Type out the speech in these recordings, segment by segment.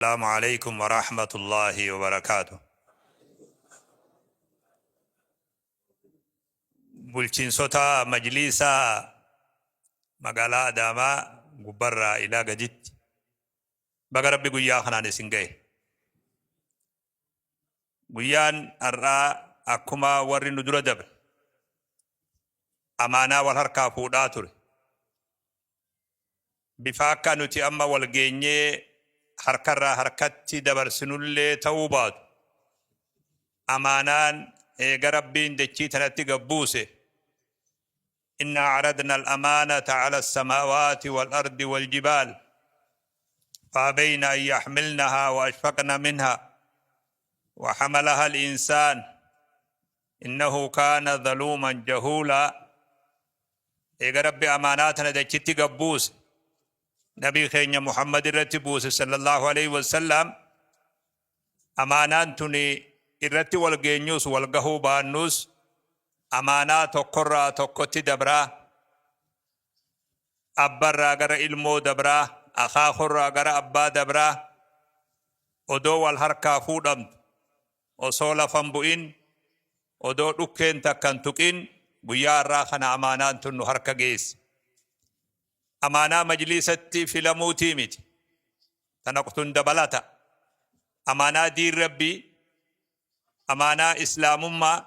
السلام عليكم ورحمة الله وبركاته. بلشين صوتا مجلسا مقالا داما قبرا إلى قدت بقرب بقيا خنان سنجي قيان الرا أكما ورن ندر دبر أمانا والهركا فوداتر بفاكا نتي أما والجيني harkarraa harkatti dabarsinullee ta'uu baatu amaanaan eega rabbiin dachii tanatti gabbuuse inna aradna al-amaanata ala as-samawati wal-ardi wal-jibal فأبين أن يحملنها وأشفقن منها وحملها الإنسان إنه كان ظلوما جهولا إيغا ربي أماناتنا دچتي قبوس نبي خينيا محمد الرتبوس صلى الله عليه وسلم أماناتني الرتي والغينيوس والغهو بانوس أمانات وقرى تقوتي دبرا أبرا غر علمو دبرا أخا خرى غر أبا دبرا ودو والحركة فودم وصول فنبؤين ودو ركين تكن تكين بيار راخنا أمانات تنو حركة جيس أمانة مجلستي فيلاننoo ميت تنقطن دبلاتا أمانة دين ربي أمانة إسلام ما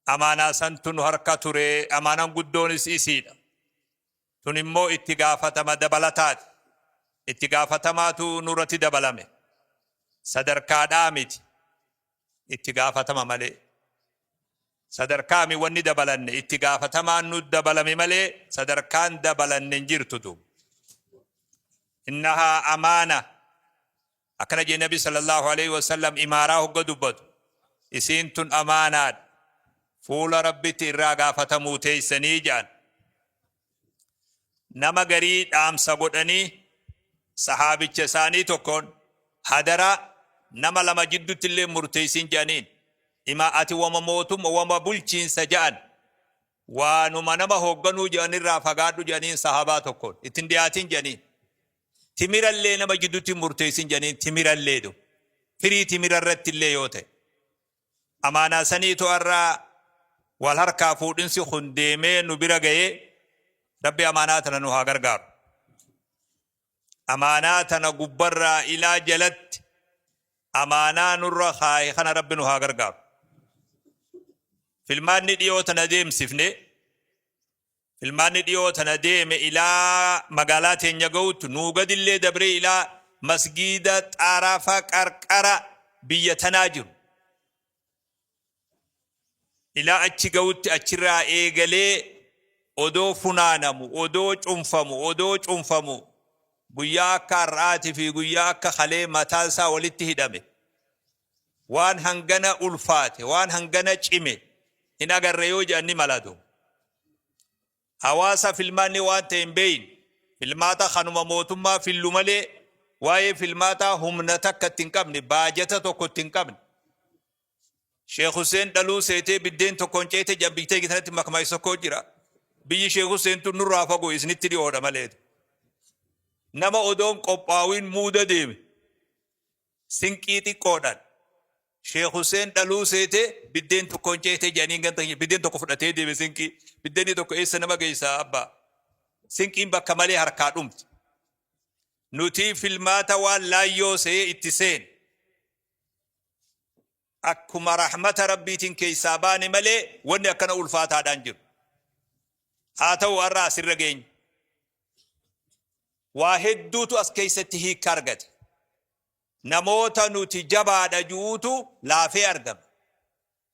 أمانة سنتن هركة تري أمانة قدون سيسيد تنمو اتقافة ما دبلاتات اتقافة ما تو نورتي دبلامي صدركا دامت اتقافة ما ملي صدركامي وني دبلن اتقافة ما نود دبلامي ملي صدركان دبلن ننجرتو إنها أمانة أكنا جي النبي صلى الله عليه وسلم إماراه قدبت إسينتن أمانات فول ربي تراغا فتموتي سنيجان نما غريد آم سبودني صحابي چساني تكون حدرا نما لما جدو تلي مرتيسين جانين إما أتي وما موتم وما بلچين سجان وانما نما هوغنو جاني رافقادو جانين صحاباتكون اتندياتين جانين تمير اللي نما جدو تمرتيسين جانين تمير اللي دو فري تمير الرت اللي يوتي أمانا سنيتو أرى والهركا فودنسي خنديمي نبرا غيه ربي أماناتنا نوها غرغار أماناتنا قبرا إلى جلت أمانا نرى خاي خنا ربي نوها غرغار فيلمان نديو تنديم سفني فيلمان نديو تنديم إلى مقالات ينجوت نوغد اللي دبري إلى مسجدة عرفة كركرة بيتناجر إلى أتشيغوت أتشرا إيغلي odoo funaanamu odoo cunfamu guyyaa akka har'aati fi guyyaa akka kalee mataa isaa walitti hidhame waan hangana ulfaate waan hangana cime hin agarre yoo jedhani malatu hawaasa filmaanni waan ta'e hin beeyin filmaata kanuma mootummaa fillu malee waa'ee filmaata humna takka ittiin qabne baajata tokko ittiin qabne Sheikh Hussein dhaluu seetee biddeen tokkoon ceete jabbiitee gitanatti makmaa isokoo jira biyyi Sheikh Hussein tun nurraa fagoo isinitti dhiyoodha maleet nama odoon qophaawin muuda deeme sinqii xiqqoodhaan Sheikh Hussein dhaluu seete biddeen tokkoon ceete janiin gantan biddeen tokko fudhatee deeme sinqii biddeen tokko eessa nama geessaa abbaa sinqiin bakka malee harkaa dhumti nuti filmaata waan laayyoo see itti seen akkuma rahmata rabbiitiin keessaa baane malee wanni akkana ulfaataadhaan jiru هاتو أرى سرقين واحدوتو أسكيستي هي كارغت نموتا نوتي جبا دجوتو لا في أرقم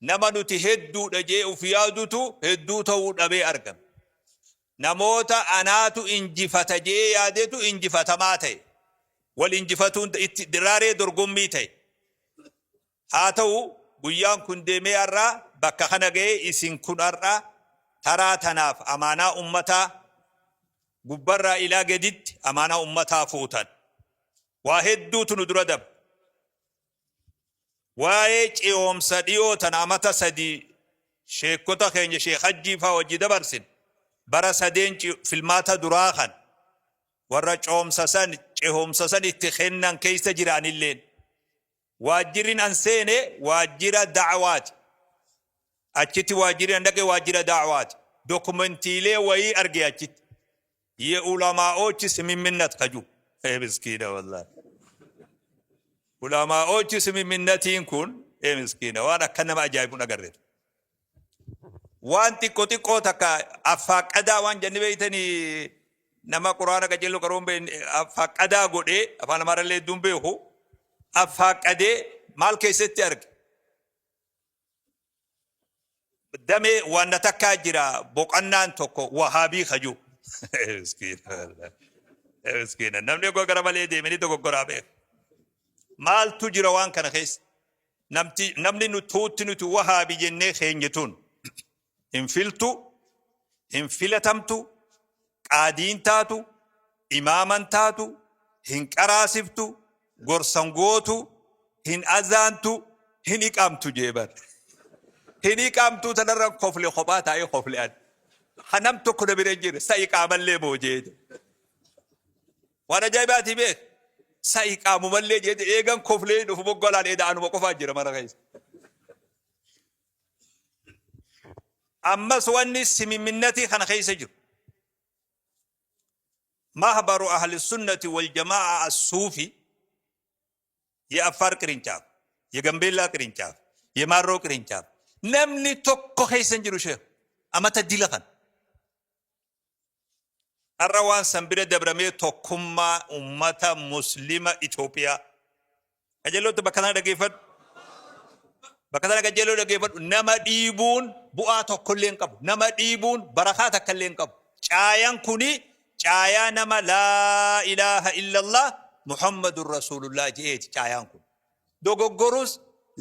نما نوتي هدو دجيء فيادوتو هدوتو دبي أرقم نموتا أناتو إنجفت جي يادتو إنجفت ماتي والإنجفتون دراري درقم ميتي هاتو بيان كندمي أرى بكا خنقي إسن كن أرى ترى تناف أمانة أمتا قبرا إلى جديد أمانة أمتا فوتا واحد دوت ندردب وايج يوم سديو تنامتا سدي شيخ كتا خينج شيخ حجي فوجد برسن برا سدين في الماتا دراخن ورج يوم سسن cehomsa san itti kennan keessa jiraanilleen waajjirin an seene waajjira da'awaati achitti waajjirin dhaqe waajjira da'awaati dokumentiilee wayii arge achitti ye ulamaa'ochi simiminnat kaju miskiina wallahi ulamaa'ochi simiminnatiin kun miskiina waan akka nama ajaa'ibu agarre waan xiqqoo takka affaaqadaa waan jenne beeytanii nama quraana qajeeloo qaroon be affaaqadaa godhee afaan amaarallee hedduun beeku affaaqadee maal keessatti arge dame waan takkaa jira boqannaan tokko wahaabii kaju miskiina namni gara malee deemanii dogoggoraa beeku maaltu jira waan kana keessa namni nuti wahaabii jennee keenyituun infiltu infilatamtu qaadiin taatu imaaman taatu hin qaraasiftu gorsan gootu hin azaantu hin iqamtu jeeban hin iqamtu tanarra kofle kophaa taa'ee kofle an hanam tokko na bira jira sa iqaamallee moo jeede waan ajaa'ibaati beek sa iqaamumallee jeede eegan koflee dhufu boggolaan eeda anuma qofaa jira mara keessa ammas wanni simiminnati kana keessa jiru mahbaru ahli sunnati wal jamaa as-sufi ya afar qirinchaaf ya gambeellaa qirinchaaf ya maarroo qirinchaaf namni tokko keessa jiru sheekh amata dila kan arra waan sanbira dabramee tokkummaa ummata muslima Itiyoophiyaa ajalootu bakka sana dhageeffadhu bakka sana qajeeloo dhageeffadhu nama dhiibuun bu'aa tokkollee hin qabu nama dhiibuun barakaa takkallee hin qabu caayaan kuni caayaa nama laa ilaaha illallah muhammadur rasulullah jeeti caayaan kun dogoggorus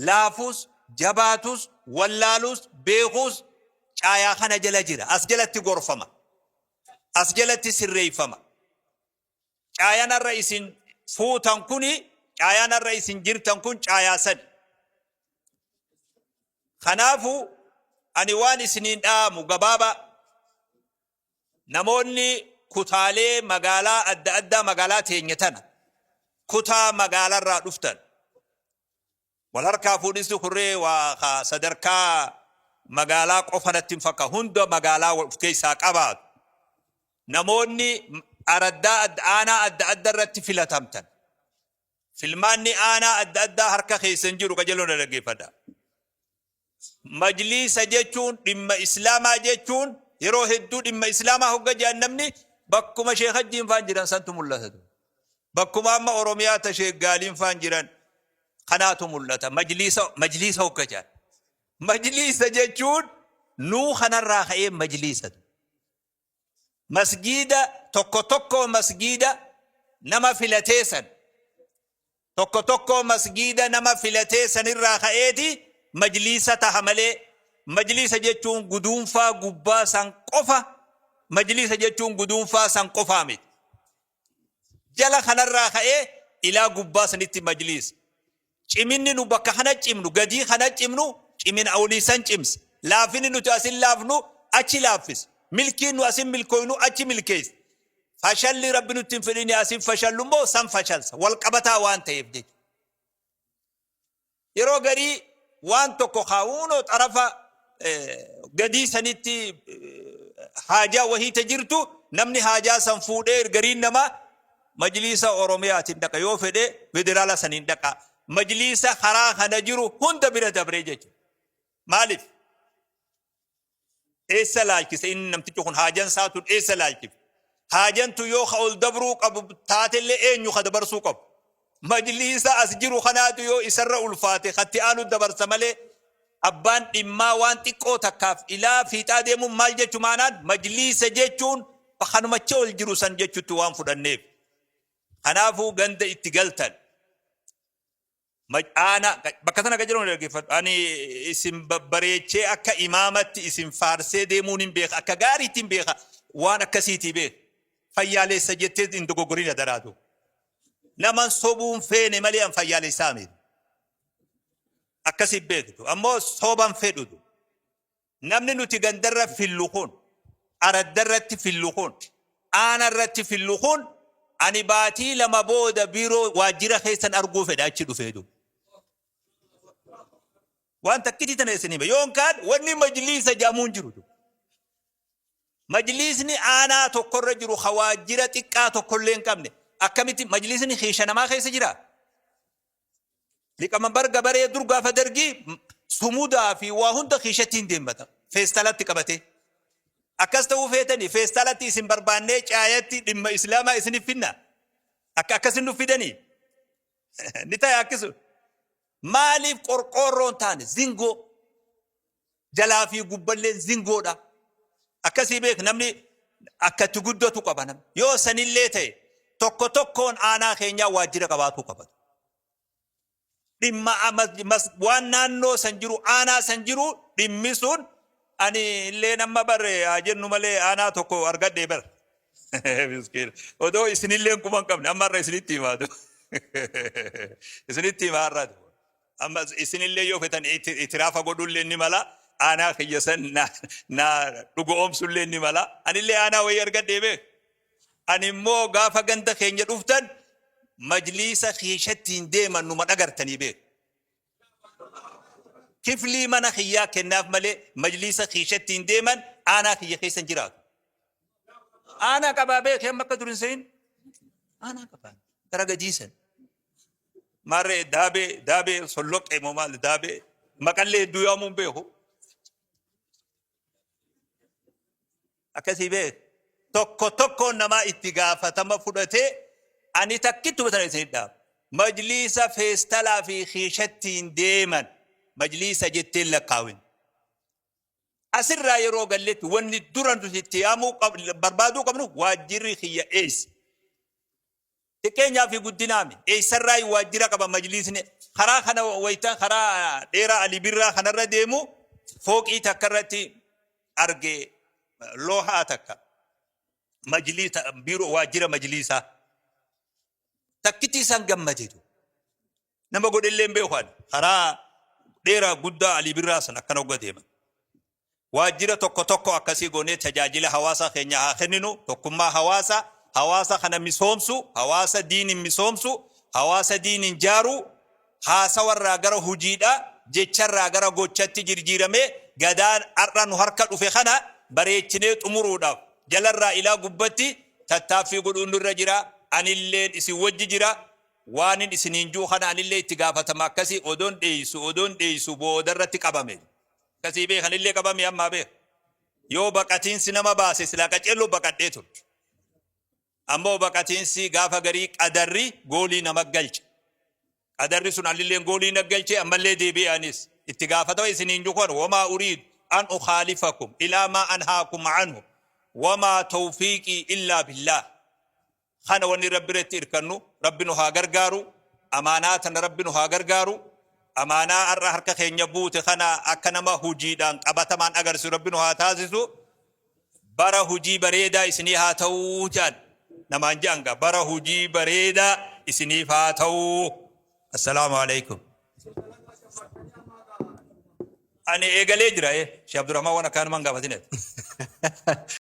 laafus jabaatus wallaalus beekus caayaa kana jala jira as jalatti gorfama as jalatti sirreeffama caayaan irra isin fuutan kuni caayaan irra isin jirtan kun caayaa sadi kanaafu ani waan isiniin dhaamu gabaaba namoonni kutaalee magaalaa adda addaa magaalaa teenya tana kutaa magaalarraa dhuftan wal harkaa fuudhisti kurree waa sadarkaa magaalaa qofanatti hin fakka hunda magaalaa of keessaa qabaatu namoonni araddaa aanaa adda adda irratti filatamtan filmaanni aanaa adda addaa harka keessan jiru qajeeloo na dhaggeeffadha majlisa jechuun dhimma islaamaa jechuun yeroo hedduu dhimma islaamaa hogga jahannamni bakkuma sheekajjiin faan jiran santu mul'ata bakkuma amma oromiyaa ta sheeggaaliin faan jiran kanaatu mul'ata majlisa hogga jahan majlisa jechuun nuu kanarraa ka'ee majlisa masgiida tokko masgiida nama filateessan tokko masgiida nama filateessan irraa ka'eeti majlisa tahamale majlisa jechuun guduunfaa gubbaa san qofa majlisa jechuun guduunfaa san qofa miti jala kanarraa ka'ee ilaa gubbaa sanitti majlis ciminni nu bakka kana cimnu gadii kana cimnu cimin awliisan cims laafini nuti asin laafnu achi laafis milkiin nu asin milkooynu achi milkees fashalli rabbi nutti fidini asin fashallummoo san fashalsa wal qabataa waan ta'eef jechuudha yeroo garii waan tokko kaawuno xarafa gadii sanitti haajaa wahii tajirtu namni haajaa san fuudhee gariin nama majlisa oromiyaatiin dhaqa yoo fedhe federaala saniin dhaqa majlisa karaa kana jiru hunda bira dabree jechuudha maaliif eessa laalchise inni namtichi kun haajan saatun eessa laalchifte haajantu yoo ol dabruu qabu taatellee eenyu ka dabarsuu qabu majlisa as jiru kanaatu yoo isarra ulfaate khatti aanu dabarsa malee abbaan dhimmaa waan xiqqoo takkaaf ilaa fiixaa deemuun maal jechu maanaan majlisa jechuun bakkanumacha ol jiru san jechutti waan fudhanneef kanaafuu ganda itti galtan ana bakka sana gajiru dhaggeeffadhu ani isin bareechee akka imaamatti isin faarsee deemuun hin beeka akka gaariitti hin beeka waan akkasiitii beeka fayyaalessa jettee hin dogoggorina daraatu naman sobuun feene malee an fayyaalessaa miti akkasi beektu ammoo soban fedhutu namni nuti gandarra fillu kun araddarratti fillu kun aanarratti fillu kun ani baatii lama booda biiroo waajjira keessan arguu fedha achi dhufee du waan takkiti tana isin hime yoon kaan wanni majliisa jaamuun jiru majliisni aanaa tokkorra jiru waajjira xiqqaa tokkollee hin qabne akkamitti majliisni hiisha namaa keessa jira liqamanbar gabaree dur gaafa dargii sumudaa fi waa hunda hiishattiin deemmata feestalatti qabate akkas ta'uu feetanii feestalatti isin barbaannee caayatti dhimma islaamaa isinif finna akkasin nu fidanii ni ta'e akkisu maaliif qorqoorroon taane zingoo jalaa fi gubballeen zingoodha akkasii beek namni akkatti guddatu qaba namni yoo sanillee ta'e tokko tokkoon aanaa keenyaa waajjira qabaatu qabatu dhimma waan naannoo san jiru aanaa san jiru dhimmi sun ani illee nama bare jennu malee aanaa tokko argadhee bar miskiin odoo isinillee kuma hin qabne ammarra isinitti himaatu isinitti himaarraatu amma isinillee yoo fetan itiraafa godhullee ni mala aanaa kiyyasan na dhugoomsullee ni mala anillee aanaa wayii argadhee beek ani immoo gaafa ganda keenya dhuftan majliisa kiishattiin deeman numa dhagartanii beek kiflii mana kiyyaa kennaaf malee majliisa kiishattiin deeman aanaa kiyya keessan jiraatu aanaa qabaa beek hemma akka durin seen aanaa qabaa gara gajiisan marree daabee solloqee moo maal daabee maqallee hedduu yaamuun beeku akkasii beek tokko namaa itti gaafatama fudhatee ani takkitti batana isin dhaab majliisa feestalaa fi kiishattiin deeman majliisa jetteen lakkaawin asirraa yeroo galletti wanni duran itti yaamuu barbaaduu qabnu waajjirri kiyya eessi xiqqeenyaa fi guddinaami eessarraa waajjira qaba majliisni karaa kana waytaan karaa dheeraa alibirraa kanarra deemu fooqii takka irratti argee loohaa takka majliisa biiroo waajjira majliisaa takkitti isaan gammadeetu nama godhellee beekan karaa dheeraa guddaa alibirraa san akkana hogga deeman waajjira tokko akkasii goonee tajaajila hawaasa keenya haa kenninu tokkummaa hawaasa kana misoomsu hawaasa diinin misoomsu hawaasa diinin jaaru haasawarraa gara hujiidha jecharraa gara gochatti jirjiiramee gadaan har'a nu harka dhufe kana bareechinee xumuruudhaaf jalarraa ilaa gubbatti tattaaffii godhuun irra jira anilleen isin wajji jira waanin isiniin juu kana anillee itti gaafatama akkasii odoon dheeysu boodarratti qabame akkasii beekanillee qabame ammaa beek yoo baqatiinsi nama baase silaa qaceelloo baqadhee ture ammoo baqatiinsi gaafa garii qadarri goolii nama galche qadarri sun anilleen goolii na galche ammallee deebi'anis itti gaafatama isiniin juu kana wamaa uriidu an ukhaalifakum ilaa maa anhaakum anhu wamaa tawfiiqii illaa billah kana wanni rabbi irratti irkannu rabbi nu haa gargaaru amaanaa tana rabbi nu haa gargaaru amaanaa har'a harka keenya buute kana akka nama hujiidhaan qabatamaan agarsiisu rabbi nu haa taasisu bara hujii bareedaa isinii haa ta'uu jaan namaan jaanga bara hujii bareedaa isiniif haa ta'uu assalaamu alaykum ani eegalee jira Sheikh Abdurrahman wana kaan man gaafatinet